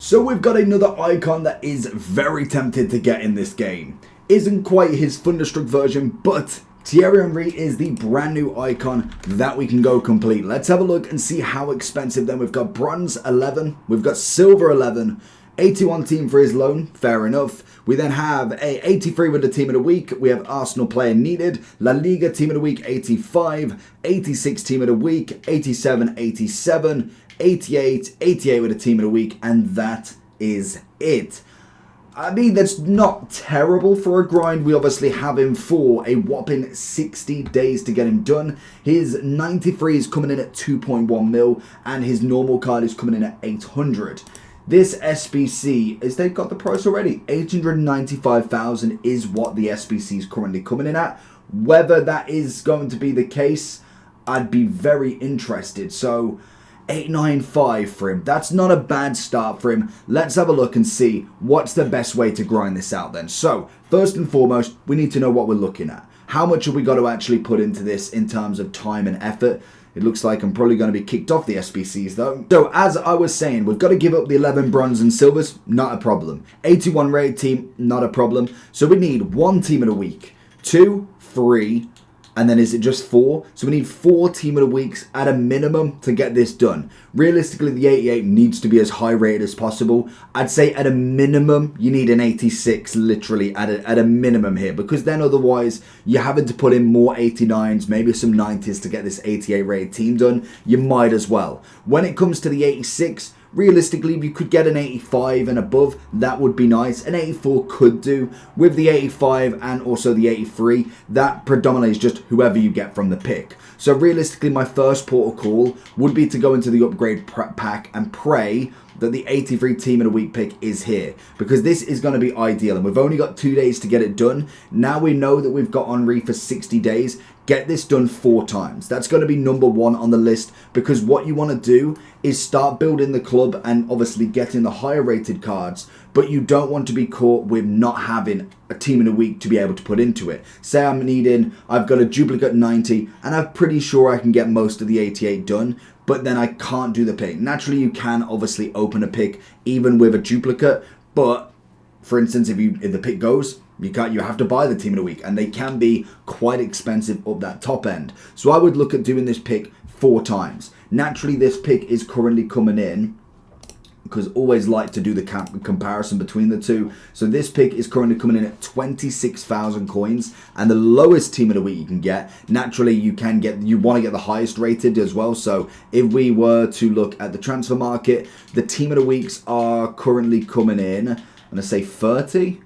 So we've got another icon that is very tempted to get in this game. Isn't quite his Thunderstruck version, but Thierry Henry is the brand new icon that we can go complete. Let's have a look and see how expensive then. We've got bronze 11, we've got silver 11, 81 team for his loan, fair enough. We then have a 83 with the team of the week. We have Arsenal player needed, La Liga team of the week 85, 86 team of the week, 87, 87, 88, 88 with the team of the week, and that is it. I mean, that's not terrible for a grind. We obviously have him for a whopping 60 days to get him done. His 93 is coming in at 2.1 mil, and his normal card is coming in at 800. This SBC, is they've got the price already. 895,000 is what the SBC is currently coming in at. Whether that is going to be the case, I'd be very interested. So 895 for him. That's not a bad start for him. Let's have a look and see what's the best way to grind this out then. So first and foremost, we need to know what we're looking at. How much have we got to actually put into this in terms of time and effort? It looks like I'm probably going to be kicked off the SBCs though. So as I was saying, we've got to give up the 11 bronze and silvers, not a problem. 81 rated team, not a problem. So we need one team of the week, 2, 3, and then is it just 4? So we need 4 team of the weeks at a minimum to get this done. Realistically, the 88 needs to be as high rated as possible. I'd say at a minimum, you need an 86 literally at a minimum here, because then otherwise you're having to put in more 89s, maybe some 90s to get this 88 rated team done. You might as well. When it comes to the 86, realistically, if you could get an 85 and above, that would be nice. An 84 could do. With the 85 and also the 83, that predominantly is just whoever you get from the pick. So realistically, my first port of call would be to go into the upgrade pack and pray that the 83 team of the week pick is here, because this is going to be ideal, and we've only got 2 days to get it done. Now we know that we've got Henry for 60 days. Get this done 4 times. That's going to be number 1 on the list, because what you want to do is start building the club and obviously getting the higher rated cards, but you don't want to be caught with not having a team in a week to be able to put into it. Say I've got a duplicate 90 and I'm pretty sure I can get most of the 88 done, but then I can't do the pick. Naturally, you can obviously open a pick even with a duplicate, but for instance, if the pick goes, you have to buy the team of the week, and they can be quite expensive up that top end. So I would look at doing this pick 4 times. Naturally, this pick is currently coming in, because always like to do the comparison between the two. So this pick is currently coming in at 26,000 coins, and the lowest team of the week you can get. Naturally, you want to get the highest rated as well. So if we were to look at the transfer market, the team of the weeks are currently coming in, I'm going to say 30.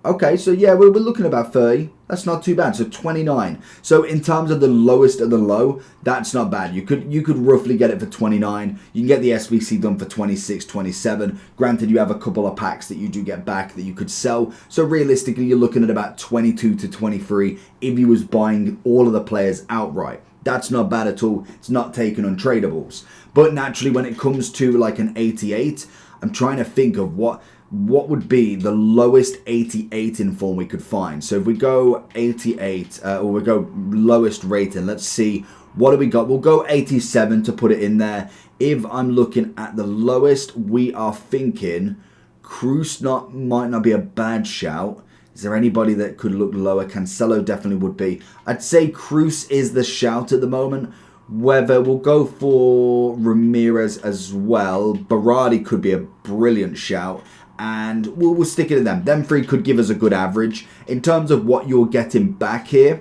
Okay, so yeah, we're looking about 30. That's not too bad. So 29. So in terms of the lowest of the low, that's not bad. You could roughly get it for 29. You can get the SBC done for 26, 27. Granted, you have a couple of packs that you do get back that you could sell. So realistically, you're looking at about 22 to 23 if you was buying all of the players outright. That's not bad at all. It's not taking untradables. But naturally, when it comes to like an 88, I'm trying to think of what would be the lowest 88 in form we could find. So if we go 88, or we go lowest rating, let's see, what do we got? We'll go 87 to put it in there. If I'm looking at the lowest, we are thinking Cruz might not be a bad shout. Is there anybody that could look lower? Cancelo definitely would be. I'd say Cruz is the shout at the moment. Whether we'll go for Ramirez as well. Berardi could be a brilliant shout. And we'll stick it to them. Them 3 could give us a good average. In terms of what you're getting back here,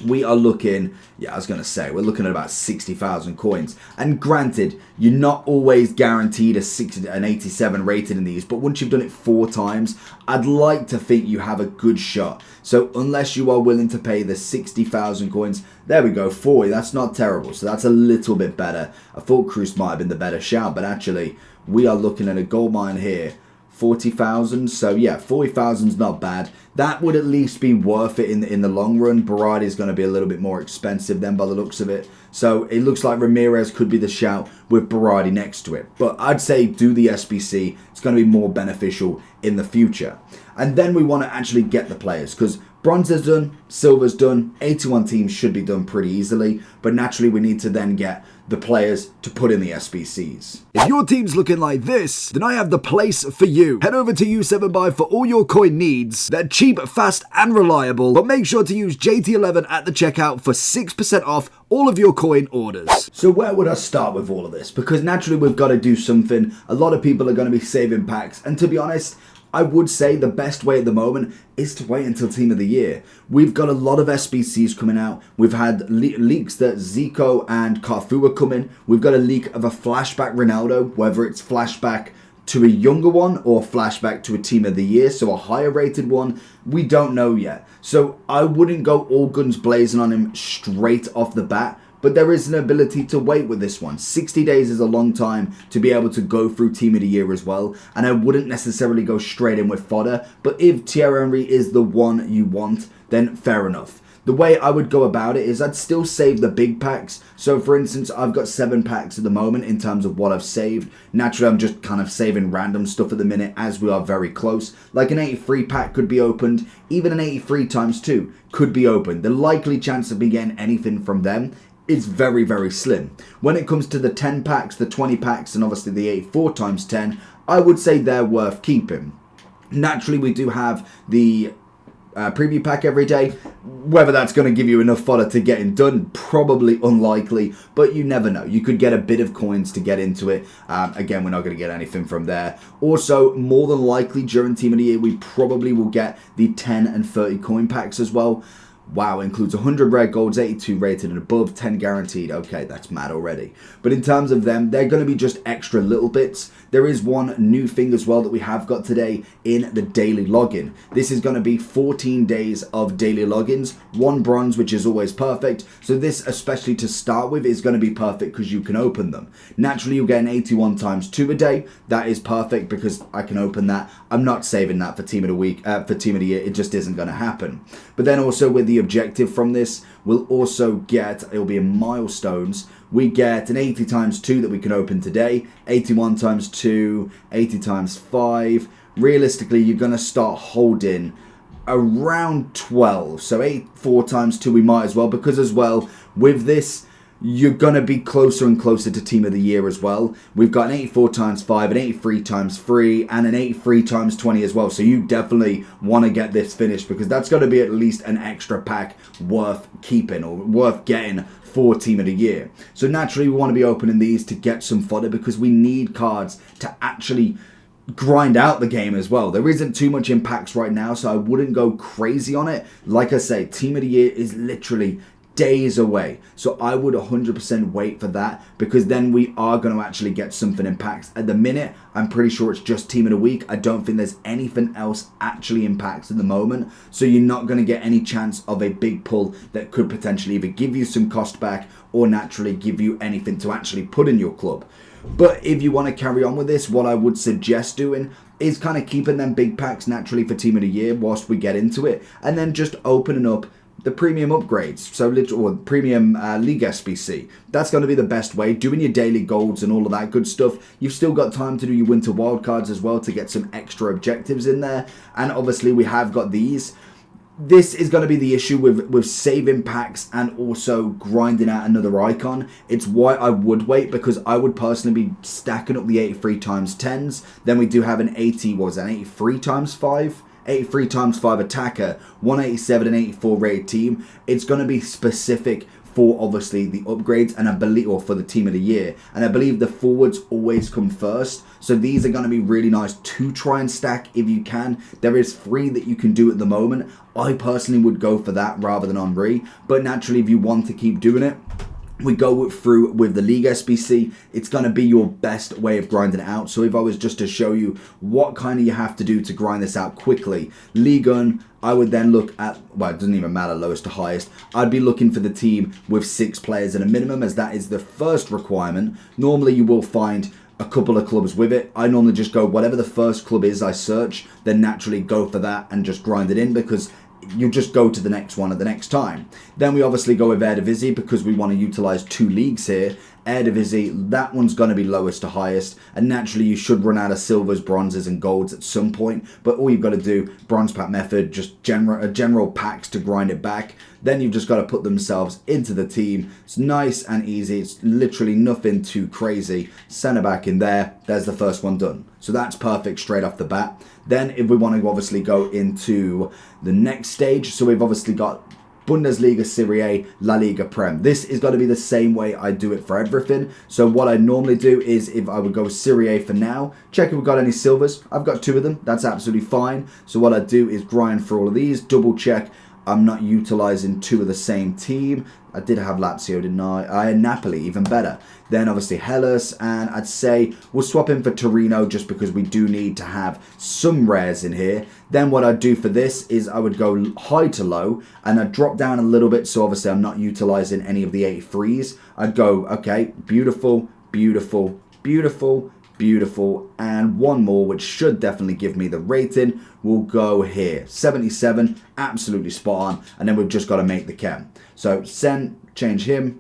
we are looking, we're looking at about 60,000 coins. And granted, you're not always guaranteed an 87 rated in these, but once you've done it 4 times, I'd like to think you have a good shot. So unless you are willing to pay the 60,000 coins, there we go, 40, that's not terrible. So that's a little bit better. I thought Cruz might have been the better shout, but actually, we are looking at a gold mine here. 40,000, so yeah, 40,000 is not bad. That would at least be worth it in the long run. Berardi is going to be a little bit more expensive then by the looks of it. So it looks like Ramirez could be the shout with Berardi next to it. But I'd say do the SBC. It's going to be more beneficial in the future. And then we want to actually get the players, because Bronze is done, silver's done, 81 teams should be done pretty easily, but naturally we need to then get the players to put in the SBCs. If your team's looking like this, then I have the place for you. Head over to U7Buy for all your coin needs. They're cheap, fast, and reliable, but make sure to use JT11 at the checkout for 6% off all of your coin orders. So where would I start with all of this? Because naturally we've got to do something. A lot of people are going to be saving packs, and to be honest, I would say the best way at the moment is to wait until Team of the Year. We've got a lot of SBCs coming out. We've had leaks that Zico and Carfu are coming. We've got a leak of a flashback Ronaldo, whether it's flashback to a younger one or flashback to a Team of the Year, so a higher rated one. We don't know yet. So I wouldn't go all guns blazing on him straight off the bat. But there is an ability to wait with this one. 60 days is a long time to be able to go through Team of the Year as well. And I wouldn't necessarily go straight in with fodder. But if Thierry Henry is the one you want, then fair enough. The way I would go about it is I'd still save the big packs. So for instance, I've got 7 packs at the moment in terms of what I've saved. Naturally, I'm just kind of saving random stuff at the minute as we are very close. Like an 83 pack could be opened. Even an 83 times 2 could be opened. The likely chance of me getting anything from them is very, very slim. When it comes to the 10 packs, the 20 packs, and obviously the 84 times 10, I would say they're worth keeping. Naturally, we do have the preview pack every day. Whether that's going to give you enough fodder to get it done, probably unlikely, but you never know. You could get a bit of coins to get into it. Again, we're not going to get anything from there. Also, more than likely during Team of the Year, we probably will get the 10 and 30 coin packs as well. Wow, includes 100 red golds, 82 rated and above, 10 guaranteed. Okay, that's mad already. But in terms of them, they're going to be just extra little bits. There is one new thing as well that we have got today in the daily login. This is going to be 14 days of daily logins, 1 bronze, which is always perfect. So this, especially to start with, is going to be perfect because you can open them. Naturally, you'll get an 81 times 2 a day. That is perfect because I can open that. I'm not saving that for Team of the Week, for Team of the Year. It just isn't going to happen. But then also with the objective from this, we'll also get, it'll be in milestones, we get an 80 times 2 that we can open today, 81 times 2, 80 times 5. Realistically, you're going to start holding around 12. So 84 times 2 we might as well, because as well with this, you're going to be closer and closer to Team of the Year as well. We've got an 84 times 5, an 83 times 3, and an 83 times 20 as well. So you definitely want to get this finished because that's got to be at least an extra pack worth keeping or worth getting for Team of the Year. So naturally, we want to be opening these to get some fodder because we need cards to actually grind out the game as well. There isn't too much in packs right now, so I wouldn't go crazy on it. Like I say, Team of the Year is literally days away, so I would 100% wait for that because then we are going to actually get something in packs. At the minute, I'm pretty sure it's just Team of the Week. I don't think there's anything else actually in packs at the moment, so you're not going to get any chance of a big pull that could potentially either give you some cost back or naturally give you anything to actually put in your club. But if you want to carry on with this, what I would suggest doing is kind of keeping them big packs naturally for Team of the Year whilst we get into it, and then just opening up the premium upgrades, so or premium league SBC. That's going to be the best way. Doing your daily golds and all of that good stuff. You've still got time to do your winter wildcards as well to get some extra objectives in there. And obviously we have got these. This is going to be the issue with saving packs and also grinding out another icon. It's why I would wait, because I would personally be stacking up the 83 times 10s. Then we do have an 80, what was that, 83 times 5? 83 times 5 attacker, 187 and 84 rated team. It's going to be specific for obviously the upgrades and I believe, or for the Team of the Year. And I believe the forwards always come first. So these are going to be really nice to try and stack if you can. There is 3 that you can do at the moment. I personally would go for that rather than Henry. But naturally, if you want to keep doing it, we go through with the League SBC. It's going to be your best way of grinding it out. So if I was just to show you what kind of you have to do to grind this out quickly, League On, I would then look at, well, it doesn't even matter lowest to highest. I'd be looking for the team with 6 players at a minimum, as that is the first requirement. Normally you will find a couple of clubs with it. I normally just go whatever the first club is I search, then naturally go for that and just grind it in, because you just go to the next one at the next time. Then we obviously go with Eredivisie because we want to utilize 2 leagues here. Eredivisie, that one's going to be lowest to highest, and naturally you should run out of silvers, bronzes and golds at some point, but all you've got to do, bronze pack method, just general packs to grind it back. Then you've just got to put themselves into the team. It's nice and easy. It's literally nothing too crazy. Centre back in there. There's the first one done. So that's perfect straight off the bat. Then if we want to obviously go into the next stage, so we've obviously got Bundesliga, Serie A, La Liga, Prem. This is going to be the same way I do it for everything. So what I normally do is, if I would go Serie A for now, check if we've got any silvers. I've got 2 of them. That's absolutely fine. So what I do is grind for all of these, double check I'm not utilising 2 of the same team. I did have Lazio, didn't I? I had Napoli, even better. Then obviously Hellas, and I'd say we'll swap in for Torino just because we do need to have some rares in here. Then what I'd do for this is I would go high to low, and I'd drop down a little bit, so obviously I'm not utilising any of the 83s. I'd go, okay, beautiful, beautiful, beautiful, beautiful, and one more, which should definitely give me the rating. We'll go here, 77, absolutely spot on, and then we've just got to make the chem. So send, change him,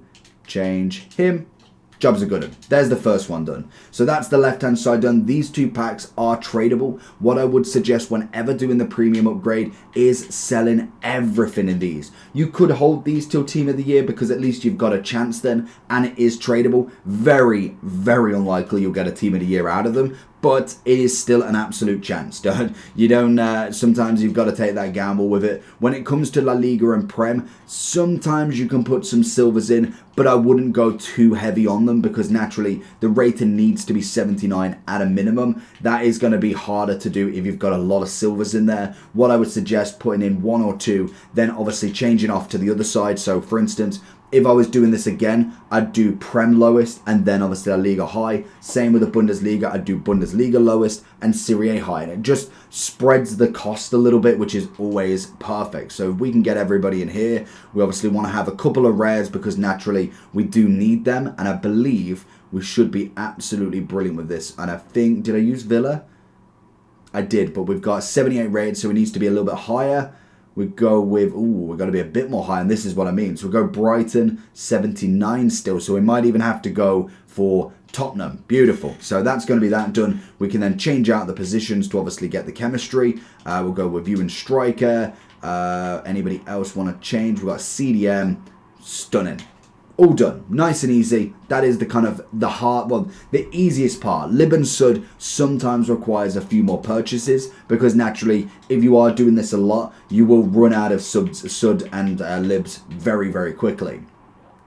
jobs are good. There's the first one done. So that's the left-hand side done. These 2 packs are tradable. What I would suggest whenever doing the premium upgrade is selling everything in these. You could hold these till team of the year because at least you've got a chance then, and it is tradable. Very, very unlikely you'll get a team of the year out of them, but it is still an absolute chance. Sometimes you've got to take that gamble with it. When it comes to La Liga and Prem, sometimes you can put some silvers in, but I wouldn't go too heavy on them because naturally the rating needs to be 79 at a minimum. That is going to be harder to do if you've got a lot of silvers in there. What I would suggest putting in 1 or 2, then obviously changing off to the other side. So for instance, if I was doing this again, I'd do Prem lowest and then obviously La Liga high. Same with the Bundesliga, I'd do Bundesliga lowest and Serie A high. And it just spreads the cost a little bit, which is always perfect. So if we can get everybody in here, we obviously want to have a couple of rares because naturally we do need them. And I believe we should be absolutely brilliant with this. And I think, did I use Villa? I did, but we've got 78 rated, so it needs to be a little bit higher. We go with, we've got to be a bit more high, and this is what I mean. So we'll go Brighton, 79 still. So we might even have to go for Tottenham. Beautiful. So that's going to be that done. We can then change out the positions to obviously get the chemistry. We'll go with you and striker. Anybody else want to change? We've got CDM. Stunning. All done. Nice and easy. That is the kind of the easiest part. Lib and Sud sometimes requires a few more purchases because naturally, if you are doing this a lot, you will run out of Sud and Libs very, very quickly.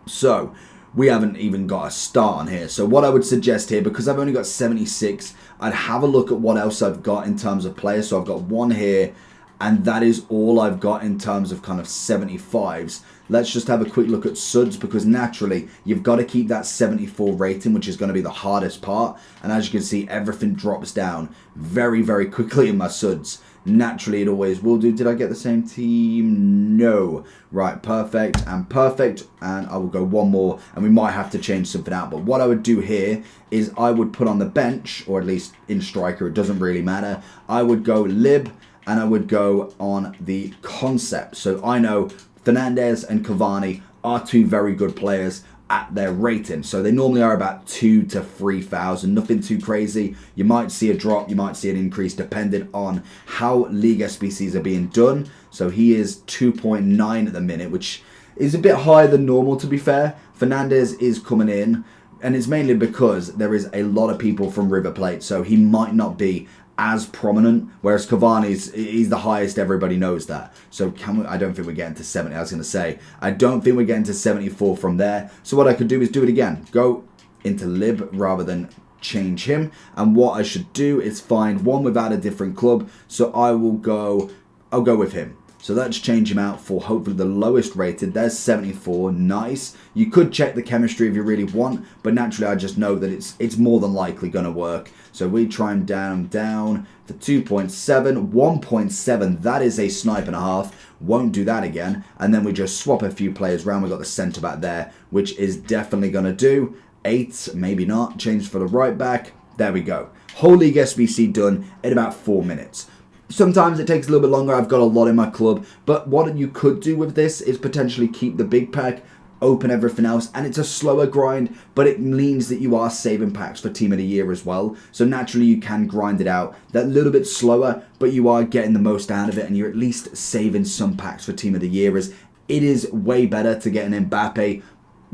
So we haven't even got a start on here. So what I would suggest here, because I've only got 76, I'd have a look at what else I've got in terms of players. So I've got 1 here, and that is all I've got in terms of kind of 75s. Let's just have a quick look at Suds because naturally you've got to keep that 74 rating, which is going to be the hardest part. And as you can see, everything drops down very, very quickly in my Suds. Naturally, it always will do. Did I get the same team? No. Right, perfect and perfect. And I will go 1 more and we might have to change something out. But what I would do here is I would put on the bench, or at least in striker, it doesn't really matter. I would go Lib and I would go on the concept. So I know Fernandes and Cavani are 2 very good players at their rating. So they normally are about 2,000 to 3,000. Nothing too crazy. You might see a drop, you might see an increase depending on how League SBCs are being done. So he is 2.9 at the minute, which is a bit higher than normal to be fair. Fernandes is coming in, and it's mainly because there is a lot of people from River Plate, so he might not be as prominent, whereas Cavani's, he's the highest, everybody knows that. So I don't think we're getting to 70, I was going to say. I don't think we're getting to 74 from there. So what I could do is do it again. Go into Lib rather than change him. And what I should do is find one without a different club. So I'll go with him. So let's change him out for hopefully the lowest rated. There's 74, nice. You could check the chemistry if you really want, but naturally I just know that it's more than likely going to work. So we try him down for 2.7, 1.7, that is a snipe and a half. Won't do that again. And then we just swap a few players around. We've got the centre back there, which is definitely going to do. 8, maybe not. Change for the right back. There we go. Whole League SBC done in about 4 minutes. Sometimes it takes a little bit longer. I've got a lot in my club. But what you could do with this is potentially keep the big pack, open everything else, and it's a slower grind, but it means that you are saving packs for Team of the Year as well. So naturally you can grind it out that little bit slower, but you are getting the most out of it, and you're at least saving some packs for Team of the Year. As it is way better to get an Mbappe.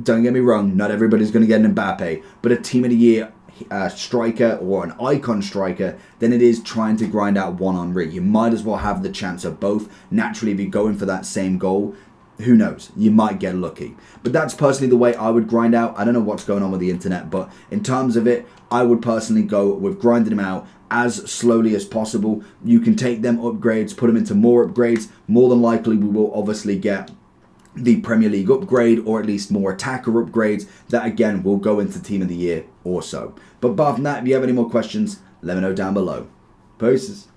Don't get me wrong, not everybody's going to get an Mbappe, but a Team of the Year striker or an icon striker than it is trying to grind out one Henry. You might as well have the chance of both. Naturally, if you're going for that same goal, who knows, you might get lucky. But that's personally the way I would grind out. I don't know what's going on with the internet, but in terms of it, I would personally go with grinding them out as slowly as possible. You can take them upgrades, put them into more upgrades. More than likely, we will obviously get the Premier League upgrade, or at least more attacker upgrades that again will go into Team of the Year or so. But apart from that, if you have any more questions, let me know down below. Peace.